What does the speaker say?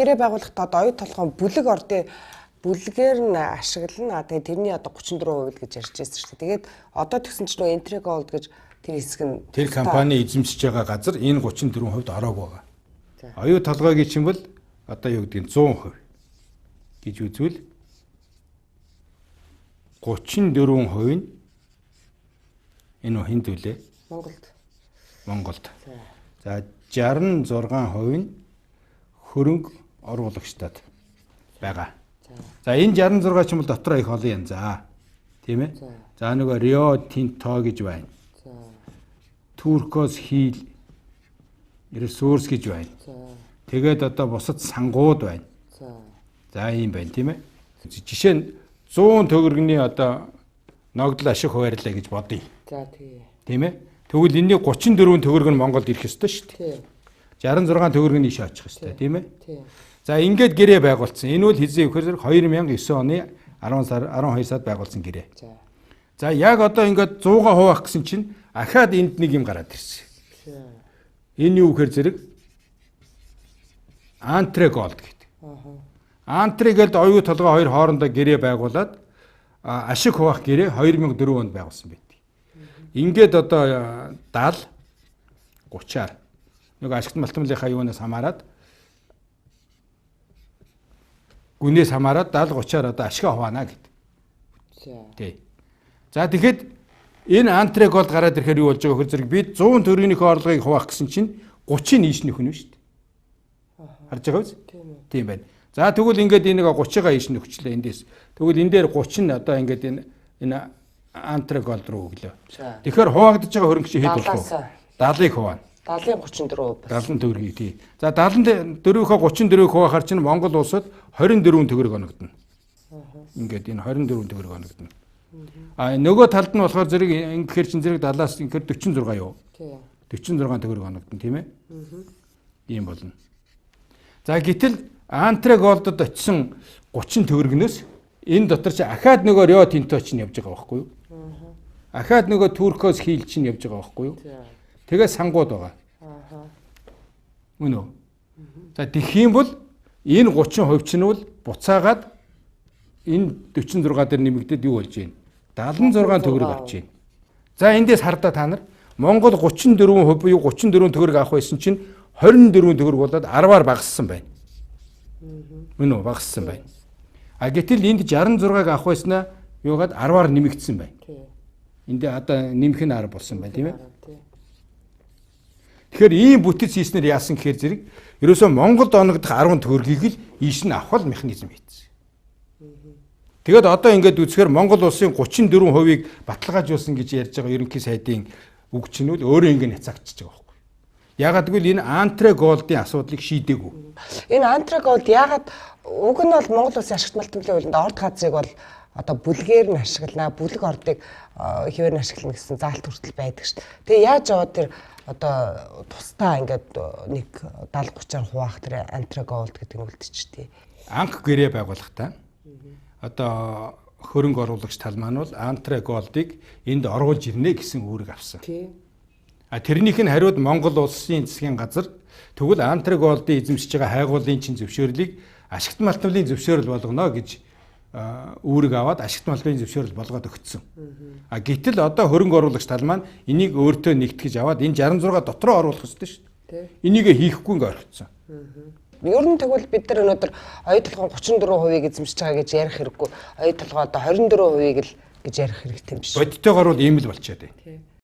гэрээ байгуулахдаа одоо оюу толгойн бүлэг ордын бүлгээр нь ашиглана. Тэгээ тэрний одоо 34% гэж ярьж байсан шүү дээ. Тэгээд одоо тэгсэн чинь нөгөө Entry Gold гэж тэр хэсэг нь тэр компани эзэмшиж байгаа газар энэ 34% ороогүй байгаа. Оюу толгойг чинь бол одоо юу гэдэг нь 100% гэж үзвэл 34% нь энэ хинд үлээ? Монголд. За 66% нь хөрөнгө оруулагчдад байгаа. За энэ 66 ч юм бол дотор их олон юм. За тийм ээ. За нөгөө Rio Tinto гэж байна. Turquoise Hill Resource гэж байна. Тэгээд одоо бусад сангууд байна. За ийм байна тийм ээ. Жишээ нь 100 төгрөгийн одоо ногдол ашиг хуваарлаа гэж бодъё. За тийм ээ. Тэгвэл энэний 34 төгрөг нь Монголд ирэх ёстой шүү дээ. 66 төгрөг нь ийш очих ёстой тийм ээ. За ингээд гэрээ байгуулсан. Энэ бол хизээ ихээр 2009 оны 12 сард байгуулсан гэрээ. За яг одоо ингээд 100-аа хуваах гэсэн чинь ахаад энд нэг юм гараад ирсэн. Энэ юу гэхээр зэрэг Entry Gold гэдэг. Entry Gold оюу толгой хоёр хоорондоо гэрээ байгуулад ашиг хуваах гэрээ 2004 онд байгуулсан байдаг. Ингээд одоо 70 30-аар нэг ашигт малтмлынхаа юунаас хамаарад гүнээс хамаарад 70 30-аар одоо ашиг хуваана гэдэг. Тий. За тэгэхэд энэ Entry Gold гараад ирэхээр юу болж байгаа вэ? Зэрэг бид 100 төгрөгийнхөө орлогыг хуваах гэсэн чинь 30 ийш нөхнө шүү дээ. Харж байгаа биз? Тийм байна. За тэгвэл ингээд энийг 30-аа ийш нөхчлээ эндээс. Тэгвэл энэ дээр 30 нь одоо ингээд энэ Entry Gold руу өглөө. Тэгэхээр хуваагдаж байгаа хөрөнгө чинь хэд болох вэ? 70-ыг хуваана. 70-34%. 70 төгрөгийг тий. За 74-ийнхөө 34-ийг хуваахаар чинь Монгол улсад 24 төгрөг оногдно. Ингээд энэ 24 төгрөг оногдно. Нөгөө талд нь болохоор зэрэг ингэхээр чинь зэрэг 70-аас ингэхээр 46 юу? Тий. 46 төгрөг оногдно тийм ээ? Ийм болно. За гэтэл Entry Gold-д очисон 30 төгрөгнөөс энэ дотор чи ахаад нөгөө Rio Tinto чинь явж байгаа байхгүй юу? Ахаад нөгөө Turquoise Hill чинь явж байгаа байхгүй юу? Тэгээ сангууд байгаа. Мөн үү? За тэгэх юм бол энэ 30% чинь бол буцаагаад энэ 46 дээр нэмэгдээд юу болж байна? 76 төгрөг авч байна. За эндээс хардаа та нар Монгол 34% буюу 34 төгрөг авах байсан чинь 24 төгрөг болоод 10-аар багассан байна. Мөн үү? Багассан байна. Гэтэл энд 66-ыг авах байснаа юугаад 10-аар нэмэгдсэн байна. Энд одоо нэмэх нь 10 болсон байна тийм ээ. Тэгэхээр ийм бүтэц хийснээр яасан гэхээр зэрэг ерөөсөө Монголд оногдох 10 төгрөгийг л ийш нь авах механизм хийсэн. Тэгээд одоо ингээд үзэхээр Монгол улсын 34%-ийг баталгаажуулсан гэж ярьж байгаа ерөнхий сайдын үг чинь үл өөрөө ингээд няцаагчиж байгаа байхгүй. Ягаад гэвэл энэ Entry Gold-ийн асуудлыг шийдээгүй. Энэ Entry Gold ягаад уг нь бол Монгол улсын ашигт малтмлын хуулинд орд газрыг бол одоо бүлгээр нь ашиглана, бүлэг ордыг хэвээр нь ашиглана гэсэн заалт хүртэл байдаг шүү дээ. Тэгээ яаж яваад тэр одоо тусдаа ингээд нэг 70-30-аар хуваах тэр Entry Gold гэдэг нь үлдчихтий. Анх гэрээ байгуулахдаа одоо хөрөнгө оруулагч тал маань бол Entry Gold-ыг энд оруулж ирнэ гэсэн үүрэг авсан. Тэрнийх нь хариуд Монгол улсын засгийн газар тэгвэл Entry Gold-ийн эзэмшиж байгаа хайгуулын чин зөвшөөрлийг ашигт малтмлын зөвшөөрөл болгоно гэж үүрэг аваад ашигт малтмлын зөвшөөрөл болгоод өгсөн. Гэтэл одоо хөрөнгө оруулагч тал маань энийг өөртөө нэгтгэж аваад энэ 66 дотроо оруулах ёстой шүү дээ. Энийг хийхгүй ингээ орхицсан. Ер нь тэгвэл бид нар өнөөдөр оюу толгойн 34%-ийг эзэмшиж байгаа гэж ярих хэрэггүй. Оюу толгой одоо 24%-ийг л гэж ярих хэрэгтэй юм биш. Бодитойгоор бол ийм л болчиход байна.